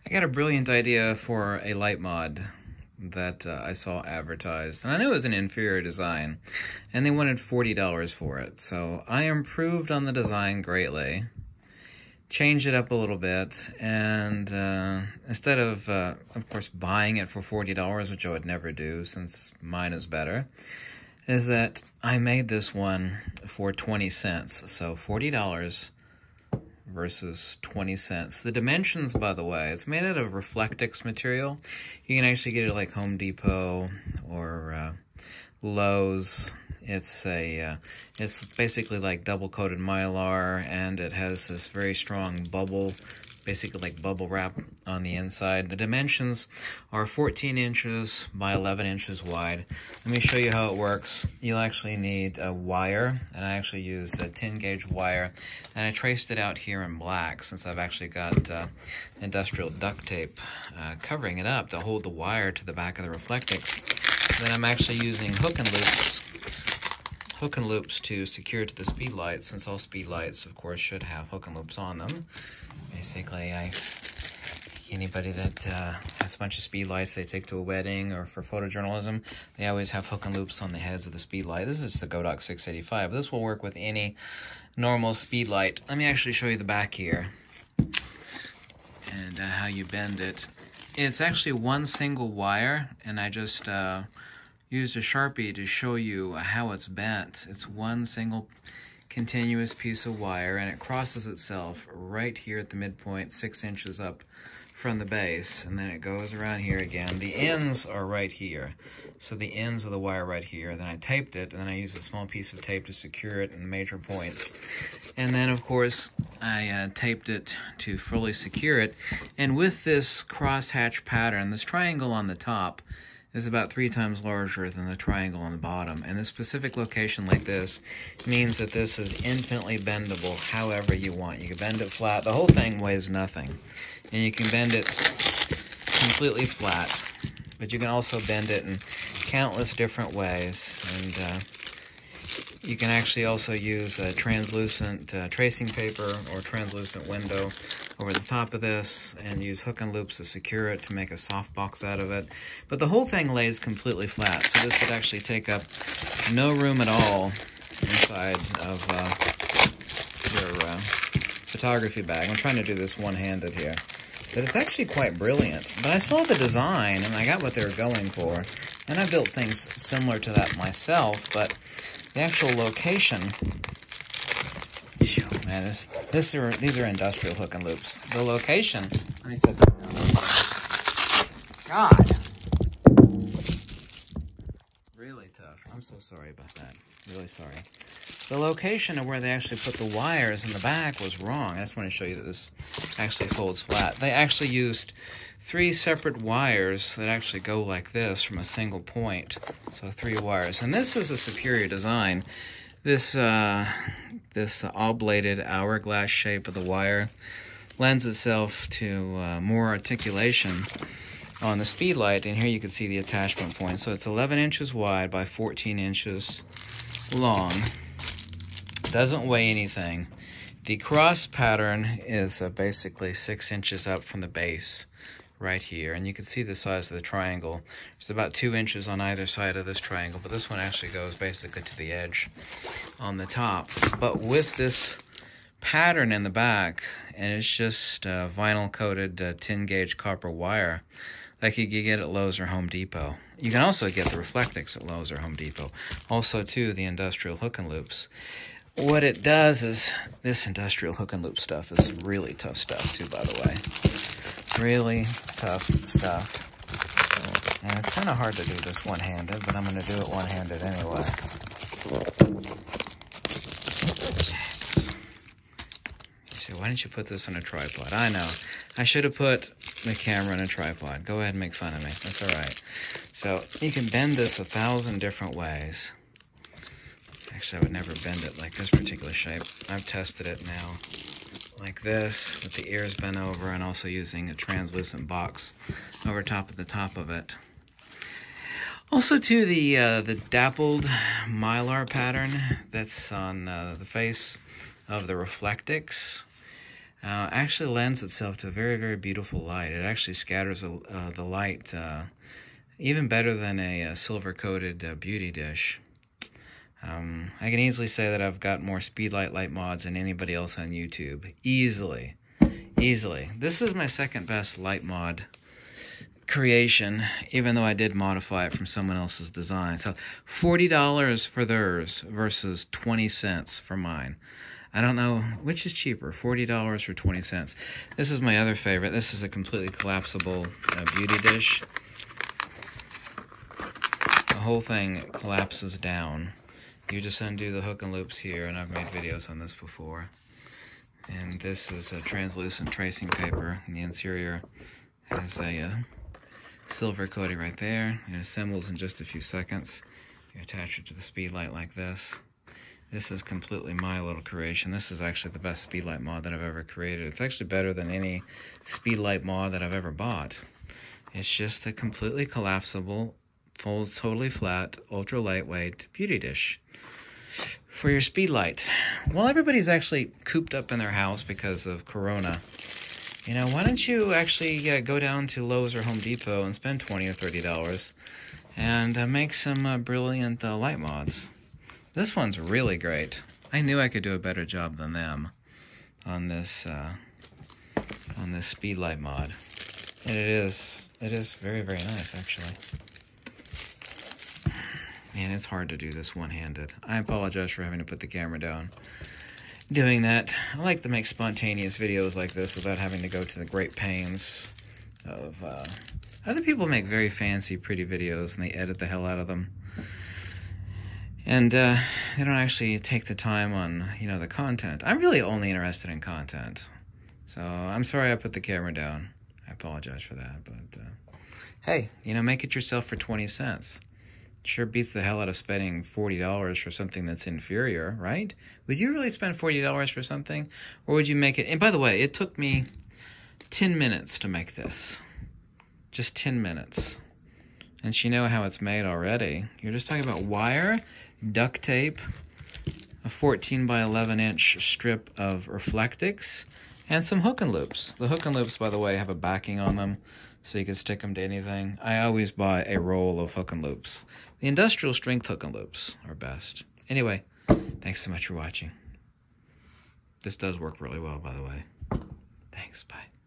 I got a brilliant idea for a light mod that I saw advertised, and I knew it was an inferior design, and they wanted $40 for it. So I improved on the design greatly, changed it up a little bit, and instead of course, buying it for $40, which I would never do since mine is better, is that I made this one for 20 cents. So $40 versus 20 cents. The dimensions, by the way, it's made out of Reflectix material. You can actually get it like Home Depot or Lowe's. It's basically like double-coated Mylar, and it has this very strong bubble, basically like bubble wrap on the inside. The dimensions are 14 inches by 11 inches wide. Let me show you how it works. You'll actually need a wire, and I actually used a 10-gauge wire, and I traced it out here in black since I've actually got industrial duct tape covering it up to hold the wire to the back of the Reflectix. Then I'm actually using hook and loops to secure to the speed lights, since all speed lights, of course, should have hook and loops on them. Basically, anybody that has a bunch of speed lights they take to a wedding or for photojournalism, they always have hook and loops on the heads of the speed light. This is the Godox 685, but this will work with any normal speed light. Let me actually show you the back here and how you bend it. It's actually one single wire, and I just used a Sharpie to show you how it's bent. It's one single continuous piece of wire, and it crosses itself right here at the midpoint, 6 inches up from the base, and then it goes around here again. The ends are right here, so the ends of the wire right here. Then I taped it, and then I used a small piece of tape to secure it in the major points. And then, of course, I taped it to fully secure it. And with this crosshatch pattern, this triangle on the top is about 3 times larger than the triangle on the bottom. And this specific location like this means that this is infinitely bendable however you want. You can bend it flat. The whole thing weighs nothing. And you can bend it completely flat. But you can also bend it in countless different ways. And you can actually also use a translucent tracing paper or translucent window over the top of this, and use hook and loops to secure it to make a softbox out of it. But the whole thing lays completely flat, so this would actually take up no room at all inside of your photography bag. I'm trying to do this one-handed here, but it's actually quite brilliant. But I saw the design, and I got what they were going for, and I built things similar to that myself, but the actual location, man, these are industrial hook and loops. The location, let me set that down. God. Really tough. I'm so sorry about that. Really sorry. The location of where they actually put the wires in the back was wrong. I just want to show you that this actually folds flat. They actually used 3 separate wires that actually go like this from a single point. So 3 wires. And this is a superior design. This oblated hourglass shape of the wire lends itself to more articulation on the speed light. And here you can see the attachment point. So it's 11 inches wide by 14 inches long. Doesn't weigh anything. The cross pattern is basically 6 inches up from the base right here, and you can see the size of the triangle. There's about 2 inches on either side of this triangle, but this one actually goes basically to the edge on the top. But with this pattern in the back, and it's just vinyl coated 10-gauge copper wire like you can get at Lowe's or Home Depot. You can also get the Reflectix at Lowe's or Home Depot. Also, too, the industrial hook and loops. What it does is, this industrial hook and loop stuff is really tough stuff, too, by the way. Really tough stuff. And it's kind of hard to do this one-handed, but I'm going to do it one-handed anyway. Jesus. You say, why didn't you put this on a tripod? I know. I should have put the camera on a tripod. Go ahead and make fun of me. That's all right. So you can bend this 1,000 different ways. Actually, I would never bend it like this particular shape. I've tested it now like this, with the ears bent over, and also using a translucent box over top of the top of it. Also, too, the dappled Mylar pattern that's on the face of the Reflectix. actually lends itself to a very, very beautiful light. It actually scatters the light even better than a silver-coated beauty dish. I can easily say that I've got more Speedlight light mods than anybody else on YouTube. Easily. Easily. This is my second best light mod creation, even though I did modify it from someone else's design. So $40 for theirs versus 20 cents for mine. I don't know which is cheaper, $40 or 20 cents. This is my other favorite. This is a completely collapsible beauty dish. The whole thing collapses down. You just undo the hook and loops here, and I've made videos on this before. And this is a translucent tracing paper, and the interior has a silver coating right there. It assembles in just a few seconds. You attach it to the Speedlight like this. This is completely my little creation. This is actually the best Speedlight mod that I've ever created. It's actually better than any Speedlight mod that I've ever bought. It's just a completely collapsible, folds totally flat, ultra lightweight beauty dish for your Speedlight. Well, everybody's actually cooped up in their house because of Corona. You know, why don't you actually go down to Lowe's or Home Depot and spend $20 or $30 and make some brilliant light mods. This one's really great. I knew I could do a better job than them on this Speedlight mod. And it is very, very nice, actually. Man, it's hard to do this one-handed. I apologize for having to put the camera down doing that. I like to make spontaneous videos like this without having to go to the great pains of... Other people make very fancy, pretty videos, and they edit the hell out of them. And they don't actually take the time on, you know, the content. I'm really only interested in content. So I'm sorry I put the camera down. I apologize for that. But, hey, you know, make it yourself for 20 cents. Sure beats the hell out of spending $40 for something that's inferior, right? Would you really spend $40 for something? Or would you make it... And by the way, it took me 10 minutes to make this. Just 10 minutes. And you know how it's made already. You're just talking about wire, duct tape, a 14 by 11 inch strip of Reflectix, and some hook and loops. The hook and loops, by the way, have a backing on them, so you can stick them to anything. I always buy a roll of hook and loops. The industrial strength hook and loops are best. Anyway, thanks so much for watching. This does work really well, by the way. Thanks, bye.